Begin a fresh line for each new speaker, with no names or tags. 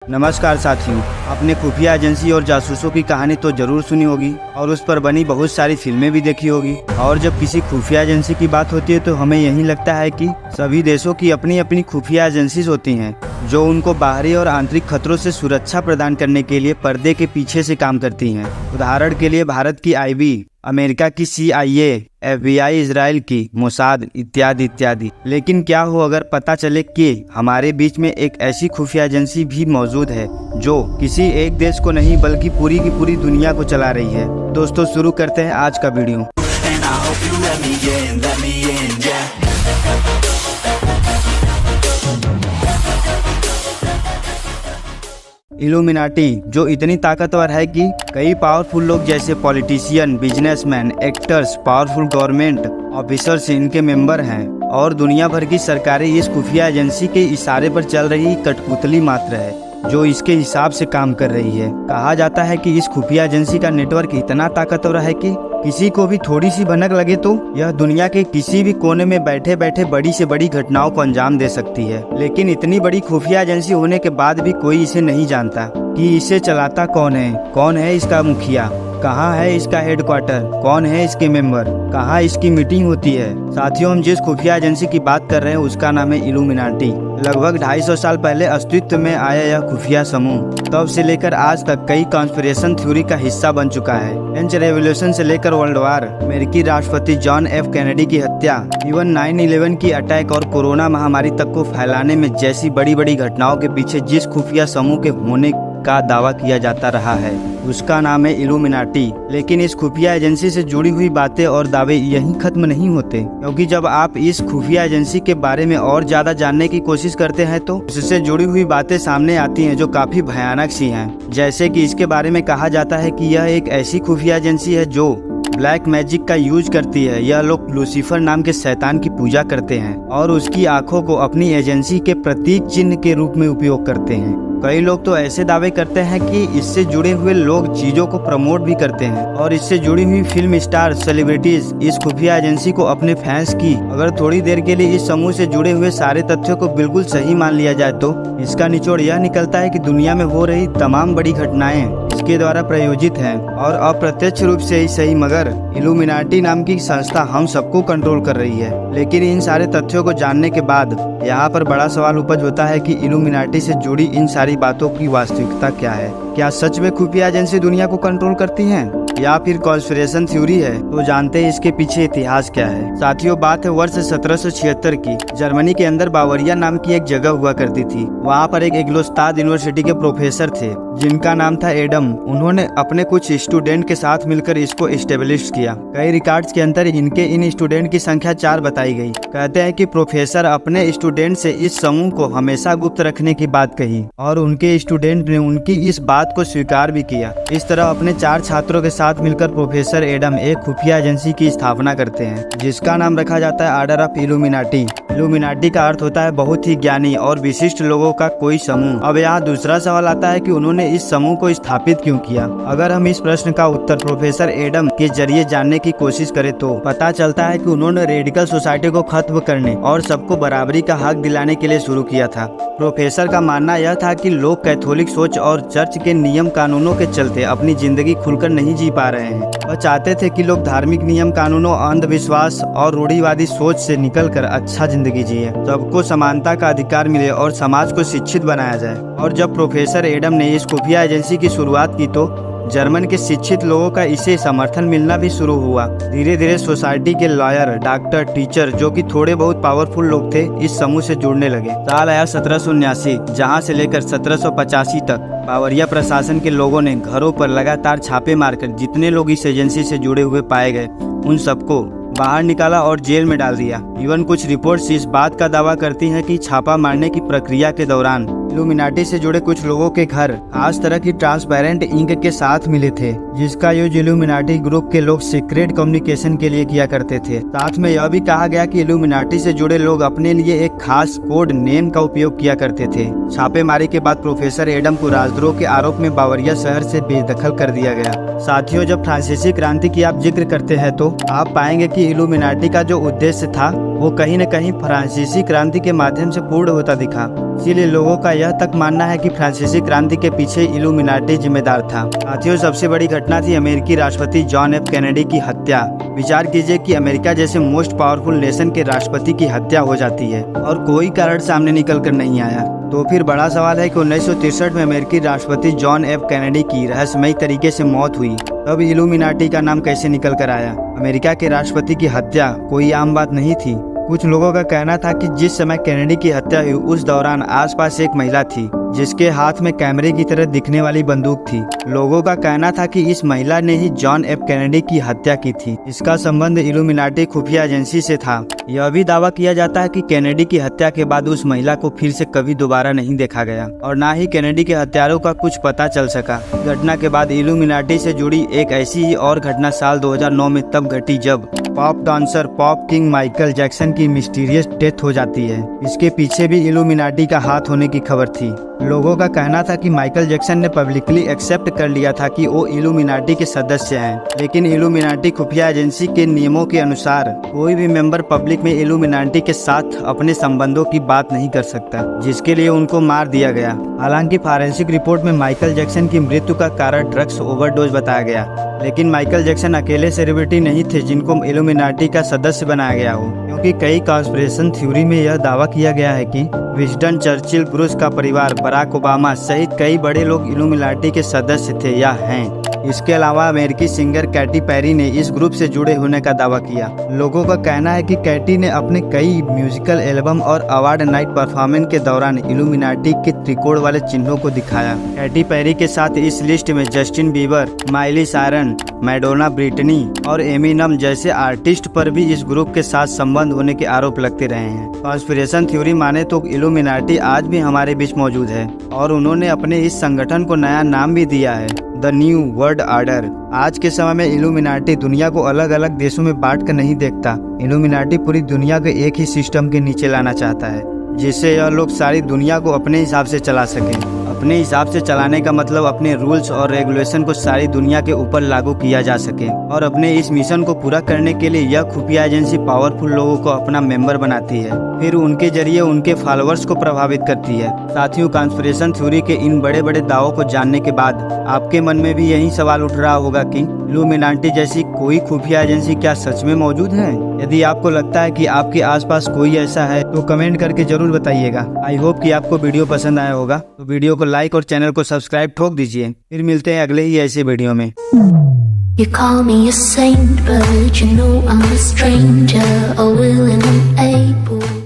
नमस्कार साथियों, आपने खुफिया एजेंसी और जासूसों की कहानी तो जरूर सुनी होगी और उस पर बनी बहुत सारी फिल्में भी देखी होगी। और जब किसी खुफिया एजेंसी की बात होती है तो हमें यही लगता है कि सभी देशों की अपनी अपनी खुफिया एजेंसीज होती हैं जो उनको बाहरी और आंतरिक खतरों से सुरक्षा प्रदान करने के लिए पर्दे के पीछे से काम करती हैं। उदाहरण के लिए भारत की आईबी, अमेरिका की CIA, FBI, इजराइल की मोसाद इत्यादि इत्यादि। लेकिन क्या हो अगर पता चले कि हमारे बीच में एक ऐसी खुफिया एजेंसी भी मौजूद है जो किसी एक देश को नहीं बल्कि पूरी की पूरी दुनिया को चला रही है। दोस्तों, शुरू करते हैं आज का वीडियो। इल्यूमिनाटी, जो इतनी ताकतवर है कि कई पावरफुल लोग जैसे politician, businessman, actors, powerful government officers इनके मेंबर हैं और दुनिया भर की सरकारें इस खुफिया एजेंसी के इशारे पर चल रही कठपुतली मात्र है जो इसके हिसाब से काम कर रही है। कहा जाता है कि इस खुफिया एजेंसी का नेटवर्क इतना ताकतवर है कि किसी को भी थोड़ी सी भनक लगे तो यह दुनिया के किसी भी कोने में बैठे बैठे बड़ी से बड़ी घटनाओं को अंजाम दे सकती है। लेकिन इतनी बड़ी खुफिया एजेंसी होने के बाद भी कोई इसे नहीं जानता कि इसे चलाता कौन है इसका मुखिया, कहाँ है इसका हेडक्वार्टर, कौन है इसके मेंबर, कहाँ इसकी मीटिंग होती है। साथियों, हम जिस खुफिया एजेंसी की बात कर रहे हैं उसका नाम है इल्यूमिनाटी। लगभग 250 साल पहले अस्तित्व में आया यह खुफिया समूह तब से लेकर आज तक कई कॉन्स्पिरेशन थ्योरी का हिस्सा बन चुका है। फ्रेंच रेवोल्यूशन से लेकर वर्ल्ड वार, अमेरिकी राष्ट्रपति जॉन F कैनेडी की हत्या, इवन 9/11 की अटैक और कोरोना महामारी तक को फैलाने में जैसी बड़ी बड़ी घटनाओं के पीछे जिस खुफिया समूह के होने का दावा किया जाता रहा है उसका नाम है इल्यूमिनाटी। लेकिन इस खुफिया एजेंसी से जुड़ी हुई बातें और दावे यहीं खत्म नहीं होते, क्योंकि जब आप इस खुफिया एजेंसी के बारे में और ज्यादा जानने की कोशिश करते हैं तो इससे जुड़ी हुई बातें सामने आती हैं जो काफी भयानक सी हैं। जैसे कि इसके बारे में कहा जाता है कि यह एक ऐसी खुफिया एजेंसी है जो ब्लैक मैजिक का यूज करती है। यह लोग लूसीफर नाम के शैतान की पूजा करते हैं और उसकी आंखों को अपनी एजेंसी के प्रतीक चिन्ह के रूप में उपयोग करते हैं। कई लोग तो ऐसे दावे करते हैं कि इससे जुड़े हुए लोग चीजों को प्रमोट भी करते हैं और इससे जुड़ी हुई फिल्म स्टार, सेलिब्रिटीज इस खुफिया एजेंसी को अपने फैंस की अगर थोड़ी देर के लिए इस समूह से जुड़े हुए सारे तथ्यों को बिल्कुल सही मान लिया जाए तो इसका निचोड़ यह निकलता है कि दुनिया में हो रही तमाम बड़ी घटनाएं इसके द्वारा प्रायोजित हैं और अप्रत्यक्ष रूप से ही सही, मगर इल्यूमिनाटी नाम की संस्था हम सबको कंट्रोल कर रही है। लेकिन इन सारे तथ्यों को जानने के बाद यहाँ पर बड़ा सवाल उपज होता है कि इल्यूमिनाटी से जुड़ी इन सारी बातों की वास्तविकता क्या है। क्या सच में खुफिया एजेंसी दुनिया को कंट्रोल करती हैं या फिर कॉन्स्पिरेशन थ्योरी है? तो जानते हैं इसके पीछे इतिहास क्या है। साथियों, बात है वर्ष 1776 की। जर्मनी के अंदर बावरिया नाम की एक जगह हुआ करती थी। वहाँ पर एक एग्लोस्ताद यूनिवर्सिटी के प्रोफेसर थे जिनका नाम था एडम। उन्होंने अपने कुछ स्टूडेंट के साथ मिलकर इसको एस्टेब्लिश किया। कई रिकॉर्ड्स के अंदर इनके इन स्टूडेंट की संख्या 4 बताई गई। कहते हैं कि प्रोफेसर अपने स्टूडेंट से इस समूह को हमेशा गुप्त रखने की बात कही और उनके स्टूडेंट ने उनकी इस बात को स्वीकार भी किया। इस तरह अपने 4 छात्रों के साथ मिलकर प्रोफेसर एडम एक खुफिया एजेंसी की स्थापना करते हैं जिसका नाम रखा जाता है ऑर्डर ऑफ इल्यूमिनाटी। इल्यूमिनाटी का अर्थ होता है बहुत ही ज्ञानी और विशिष्ट लोगों का कोई समूह। अब यहाँ दूसरा सवाल आता है कि उन्होंने इस समूह को स्थापित क्यों किया। अगर हम इस प्रश्न का उत्तर प्रोफेसर एडम के जरिए जानने की कोशिश करें तो पता चलता है कि उन्होंने रेडिकल सोसाइटी को खत्म करने और सबको बराबरी का हक दिलाने के लिए शुरू किया था। प्रोफेसर का मानना यह था कि लोग कैथोलिक सोच और चर्च के नियम कानूनों के चलते अपनी जिंदगी खुलकर नहीं जी पा रहे हैं। वह चाहते थे कि लोग धार्मिक नियम कानूनों, अंधविश्वास और रूढ़िवादी सोच से निकलकर अच्छा जिंदगी जिए, सबको समानता का अधिकार मिले और समाज को शिक्षित बनाया जाए। और जब प्रोफेसर एडम ने इस खुफिया एजेंसी की शुरुआत की तो जर्मन के शिक्षित लोगों का इसे समर्थन मिलना भी शुरू हुआ। धीरे धीरे सोसाइटी के लॉयर, डॉक्टर, टीचर जो कि थोड़े बहुत पावरफुल लोग थे इस समूह से जुड़ने लगे। साल आया 1779, जहां से लेकर 1785 तक बावरिया प्रशासन के लोगों ने घरों पर लगातार छापे मारकर जितने लोग इस एजेंसी से जुड़े हुए पाए गए उन सबको बाहर निकाला और जेल में डाल दिया। इवन कुछ रिपोर्ट्स इस बात का दावा करती हैं कि छापा मारने की प्रक्रिया के दौरान इल्यूमिनाटी से जुड़े कुछ लोगों के घर खास तरह की ट्रांसपेरेंट इंक के साथ मिले थे जिसका यूज इल्यूमिनाटी ग्रुप के लोग सीक्रेट कम्युनिकेशन के लिए किया करते थे। साथ में यह भी कहा गया कि इल्यूमिनाटी से जुड़े लोग अपने लिए एक खास कोड नेम का उपयोग किया करते थे। छापेमारी के बाद प्रोफेसर एडम को राजद्रोह के आरोप में बावरिया शहर से बेदखल कर दिया गया। साथियों, जब फ्रांसीसी क्रांति की आप जिक्र करते हैं तो आप पाएंगे कि इल्यूमिनाटी का जो उद्देश्य था वो कहीं न कहीं फ्रांसीसी क्रांति के माध्यम से पूर्ण होता दिखा। इसीलिए लोगों का यह तक मानना है कि फ्रांसीसी क्रांति के पीछे इल्यूमिनाटी जिम्मेदार था। साथियों, सबसे बड़ी घटना थी अमेरिकी राष्ट्रपति जॉन एफ कैनेडी की हत्या। विचार कीजिए कि अमेरिका जैसे मोस्ट पावरफुल नेशन के राष्ट्रपति की हत्या हो जाती है और कोई कारण सामने निकल कर नहीं आया। तो फिर बड़ा सवाल है कि 1963 में अमेरिकी राष्ट्रपति जॉन एफ कैनेडी की रहस्यमयी तरीके से मौत हुई, तब इल्यूमिनाटी का नाम कैसे निकल कर आया? अमेरिका के राष्ट्रपति की हत्या कोई आम बात नहीं थी। कुछ लोगों का कहना था कि जिस समय कैनेडी की हत्या हुई उस दौरान आसपास एक महिला थी जिसके हाथ में कैमरे की तरह दिखने वाली बंदूक थी। लोगों का कहना था कि इस महिला ने ही जॉन एफ कैनेडी की हत्या की थी। इसका संबंध इल्यूमिनाटी खुफिया एजेंसी से था। यह भी दावा किया जाता है कि कैनेडी की हत्या के बाद उस महिला को फिर से कभी दोबारा नहीं देखा गया और न ही कैनेडी के हत्यारों का कुछ पता चल सका। घटना के बाद इल्यूमिनाटी से जुड़ी एक ऐसी ही और घटना साल 2009 में तब घटी जब pop dancer pop king Michael Jackson की मिस्टीरियस डेथ हो जाती है। इसके पीछे भी इल्यूमिनाटी का हाथ होने की खबर थी। लोगों का कहना था कि माइकल जैक्सन ने पब्लिकली एक्सेप्ट कर लिया था कि वो इल्यूमिनाटी के सदस्य हैं, लेकिन इल्यूमिनाटी खुफिया एजेंसी के नियमों के अनुसार कोई भी मेंबर पब्लिक में इल्यूमिनाटी के साथ अपने संबंधों की बात नहीं कर सकता, जिसके लिए उनको मार दिया गया। हालांकि फॉरेंसिक रिपोर्ट में माइकल जैक्सन की मृत्यु का कारण ड्रग्स ओवरडोज बताया गया, लेकिन माइकल जैक्सन अकेले सेलिब्रिटी नहीं थे जिनको इल्यूमिनाटी का सदस्य बनाया गया हो, क्योंकि कई कॉन्स्पिरेशन थ्योरी में यह दावा किया गया है कि विंस्टन चर्चिल, ब्रूस का परिवार, बराक ओबामा सहित कई बड़े लोग इल्यूमिनाटी के सदस्य थे या हैं। इसके अलावा अमेरिकी सिंगर कैटी पेरी ने इस ग्रुप से जुड़े होने का दावा किया। लोगों का कहना है कि कैटी ने अपने कई म्यूजिकल एल्बम और अवार्ड नाइट परफॉर्मेंस के दौरान इल्यूमिनाटी के त्रिकोण वाले चिन्हों को दिखाया। कैटी पेरी के साथ इस लिस्ट में Justin Bieber, Miley Cyrus, Madonna, Britney और एमिनम जैसे आर्टिस्ट पर भी इस ग्रुप के साथ संबंध होने के आरोप लगते रहे हैं। कॉन्स्पिरेशन थ्योरी माने तो इल्यूमिनाटी आज भी हमारे बीच मौजूद है और उन्होंने अपने इस संगठन को नया नाम भी दिया है, द न्यू वर्ल्ड ऑर्डर। आज के समय में इल्यूमिनाटी दुनिया को अलग अलग देशों में बांट कर नहीं देखता। इल्यूमिनाटी पूरी दुनिया को एक ही सिस्टम के नीचे लाना चाहता है, जिससे यह लोग सारी दुनिया को अपने हिसाब से चला सकें। अपने हिसाब से चलाने का मतलब अपने रूल्स और रेगुलेशन को सारी दुनिया के ऊपर लागू किया जा सके, और अपने इस मिशन को पूरा करने के लिए यह खुफिया एजेंसी पावरफुल लोगों को अपना मेंबर बनाती है, फिर उनके जरिए उनके फॉलोअर्स को प्रभावित करती है। साथियों, कॉन्स्पिरेशन थ्योरी के इन बड़े बड़े दावों को जानने के बाद आपके मन में भी यही सवाल उठ रहा होगा कि इल्यूमिनाटी जैसी कोई खुफिया एजेंसी क्या सच में मौजूद है? यदि आपको लगता है कि आपके आसपास कोई ऐसा है तो कमेंट करके जरूर बताइएगा। आई होप कि आपको वीडियो पसंद आया होगा, तो वीडियो को लाइक और चैनल को सब्सक्राइब ठोक दीजिए। फिर मिलते हैं अगले ही ऐसे वीडियो में।
You call me a saint, but you know I'm a stranger, a willing and able.